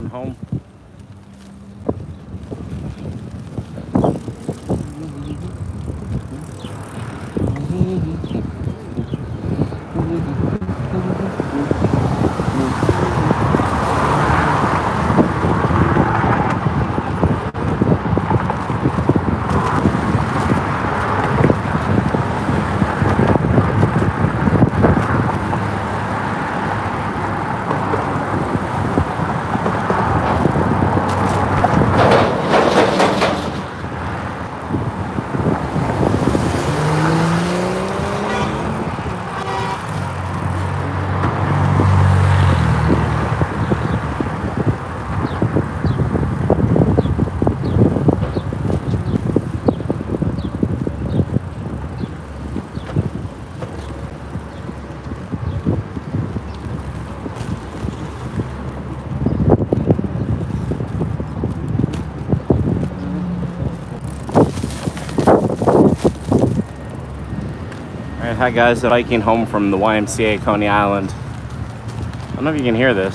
on home. Alright, hi guys, I'm biking home from the YMCA Coney Island. I don't know if you can hear this.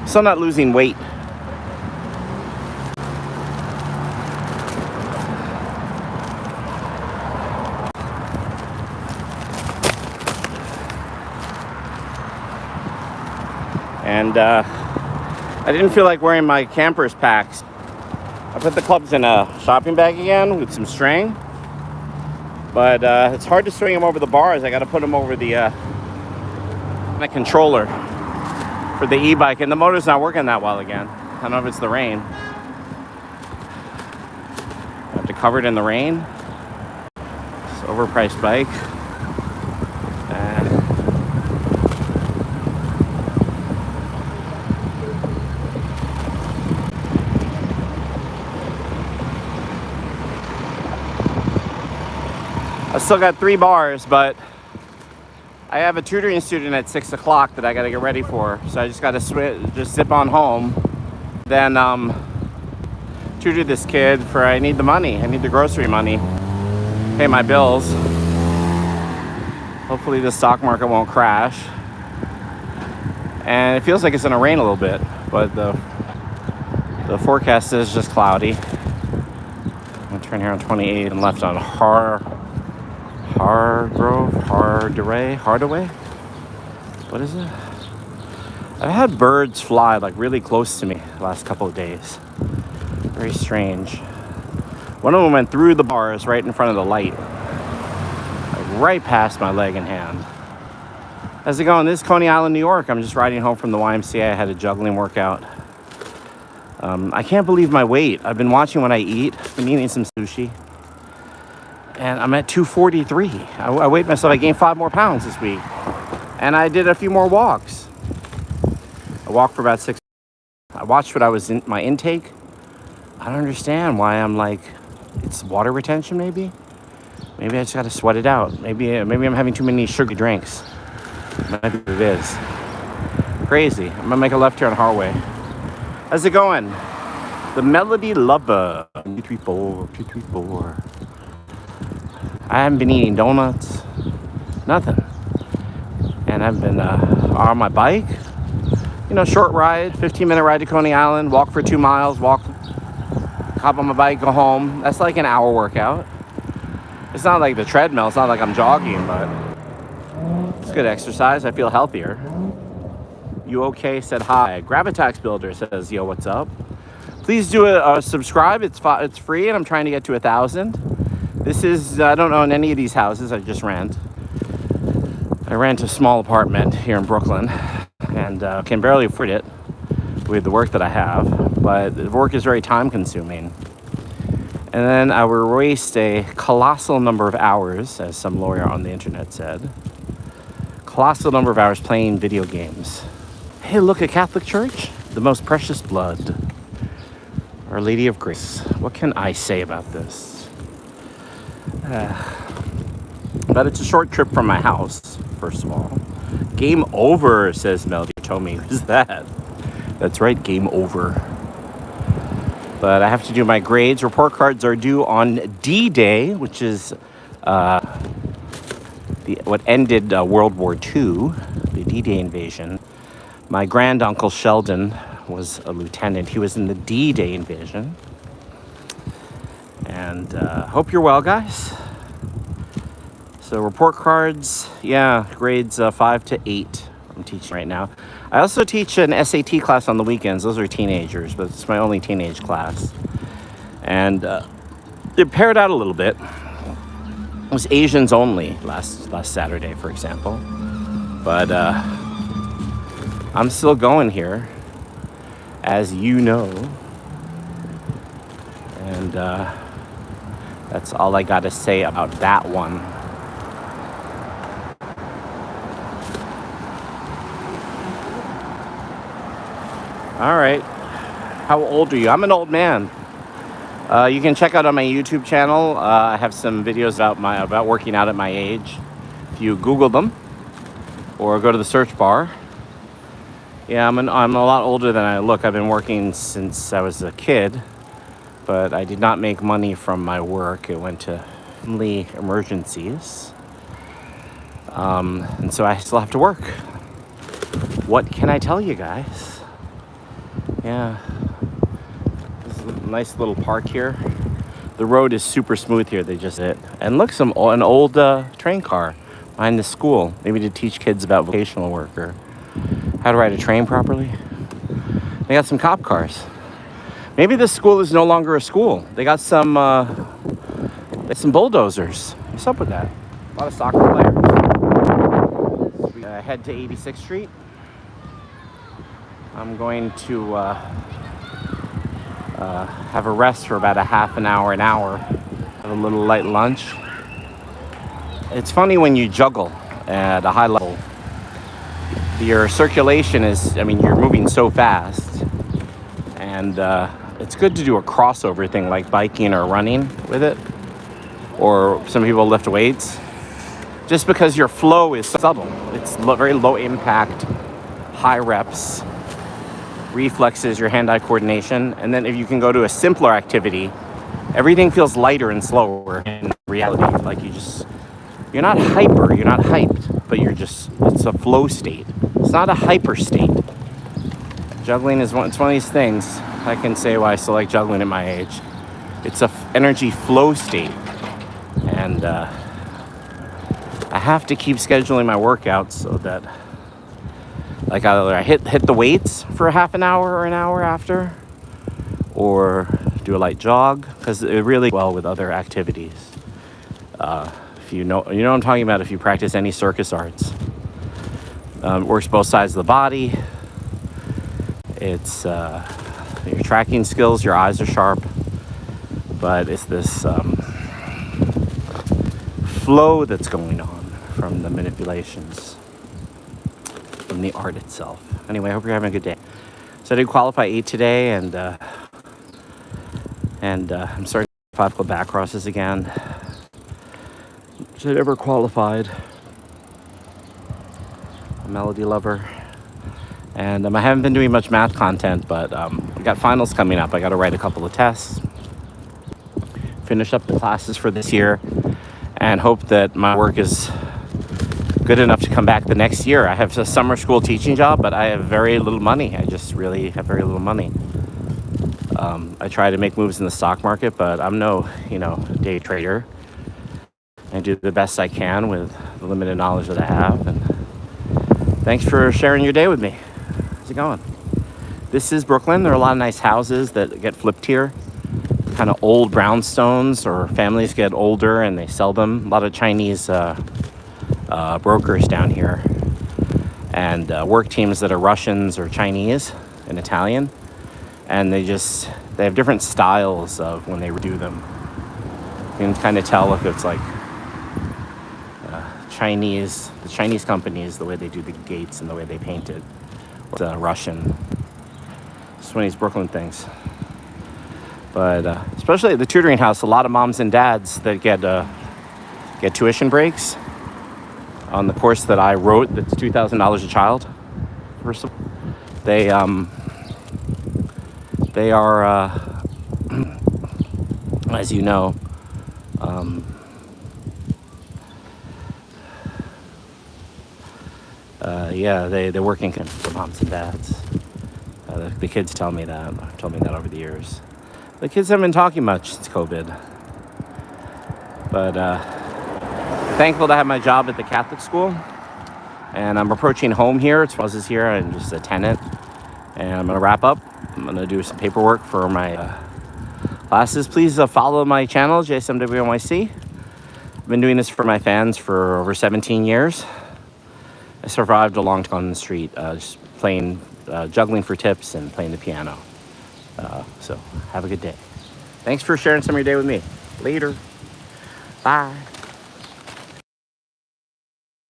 Still not losing weight. And I didn't feel like wearing my camper's packs. I put the clubs in a shopping bag again with some string. But it's hard to swing them over the bars. I got to put them over the controller for the e-bike. And the motor's not working that well again. I don't know if it's the rain. I have to cover it in the rain. It's an overpriced bike. I still got 3 bars, but I have a tutoring student at 6 o'clock that I got to get ready for. So I just got to just zip on home. Then tutor this kid for, I need the money. I need the grocery money. Pay my bills. Hopefully the stock market won't crash. And it feels like it's going to rain a little bit, but the forecast is just cloudy. I'm going to turn here on 28 and left on Hardaway? What is it? I've had birds fly like really close to me the last couple of days. Very strange. One of them went through the bars right in front of the light. Like right past my leg and hand. How's it going? This is Coney Island, New York. I'm just riding home from the YMCA. I had a juggling workout. I can't believe my weight. I've been watching what I eat. I've been eating some sushi. And I'm at 243. I weighed myself. I gained 5 more pounds this week. And I did a few more walks. I walked for about 6. I watched what I was in my intake. I don't understand why I'm like, it's water retention maybe? Maybe I just got to sweat it out. Maybe I'm having too many sugary drinks. Maybe it is. Crazy. I'm going to make a left here on Harway. How's it going? The Melody Lover. 234, 234. I haven't been eating donuts, nothing. And I've been on my bike, short ride, 15-minute ride to Coney Island, walk for 2 miles, hop on my bike, go home. That's like an hour workout. It's not like the treadmill, it's not like I'm jogging, but it's good exercise. I feel healthier. You okay? Said hi. Gravitax Builder says, yo, what's up? Please do a subscribe. It's free, and I'm trying to get to 1,000. This is, I don't own any of these houses, I just rent. I rent a small apartment here in Brooklyn and can barely afford it with the work that I have, but the work is very time consuming. And then I will waste a colossal number of hours, as some lawyer on the internet said, colossal number of hours playing video games. Hey, look, a Catholic church, the most precious blood. Our Lady of Grace. What can I say about this? But it's a short trip from my house, first of all. Game over, says Melody Tomi. What is that? That's right, game over. But I have to do my grades. Report cards are due on D-Day, which is what ended World War II, the D-Day invasion. My granduncle Sheldon was a lieutenant. He was in the D-Day invasion. And hope you're well, guys. So report cards, yeah, grades 5 to 8 I'm teaching right now. I also teach an SAT class on the weekends. Those are teenagers, but it's my only teenage class. And it paired out a little bit. It was Asians only last Saturday, for example. But I'm still going here, as you know. And that's all I got to say about that one. All right. How old are you? I'm an old man. You can check out on my YouTube channel. I have some videos about working out at my age. If you Google them or go to the search bar. Yeah, I'm a lot older than I look. I've been working since I was a kid, but I did not make money from my work. It went to family emergencies, and so I still have to work. What can I tell you guys? Yeah, this is a nice little park here. The road is super smooth here. They just hit. And look, an old train car behind the school. Maybe to teach kids about vocational work or how to ride a train properly. They got some cop cars. Maybe this school is no longer a school. They got some bulldozers. What's up with that? A lot of soccer players. We head to 86th Street. I'm going to have a rest for about a half an hour, have a little light lunch. It's funny when you juggle at a high level. Your circulation you're moving so fast. And it's good to do a crossover thing like biking or running with it. Or some people lift weights. Just because your flow is subtle. It's very low impact, high reps. Reflexes, your hand-eye coordination, and then if you can go to a simpler activity, everything feels lighter and slower in reality. Like you're not hyper, you're not hyped, but it's a flow state. It's not a hyper state. Juggling it's one of these things. I can say why I still like juggling at my age. It's a energy flow state, and I have to keep scheduling my workouts so that like either I hit the weights for a half an hour or an hour after, or do a light jog, because it really well with other activities. If you know what I'm talking about. If you practice any circus arts, it works both sides of the body. It's your tracking skills. Your eyes are sharp, but it's this flow that's going on from the manipulations. From the art itself. Anyway, I hope you're having a good day. So I did qualify 8 today, and I'm starting 5 club back crosses again, which I never qualified. A melody lover. And I haven't been doing much math content, but I got finals coming up. I got to write a couple of tests, finish up the classes for this year, and hope that my work is good enough to come back the next year. I have a summer school teaching job, but I have very little money. I just really have very little money. I try to make moves in the stock market, but I'm no, day trader. I do the best I can with the limited knowledge that I have. And thanks for sharing your day with me. How's it going? This is Brooklyn. There are a lot of nice houses that get flipped here. Kind of old brownstones, or families get older and they sell them. A lot of Chinese brokers down here, and work teams that are Russians or Chinese and Italian, and they have different styles of when they redo them. You can kind of tell if it's like the Chinese companies, the way they do the gates and the way they paint it, or the Russian. It's one of these Brooklyn things. But especially at the tutoring house, a lot of moms and dads that get tuition breaks on the course that I wrote, that's $2,000 a child. They are, as you know, Yeah, they're working for moms and dads. The kids told me that over the years. The kids haven't been talking much since COVID. But thankful to have my job at the Catholic school. And I'm approaching home here. It's Rose's here. I'm just a tenant. And I'm going to wrap up. I'm going to do some paperwork for my classes. Please follow my channel, JSMWNYC. I've been doing this for my fans for over 17 years. I survived a long time on the street, just playing, juggling for tips and playing the piano. So have a good day. Thanks for sharing some of your day with me. Later. Bye.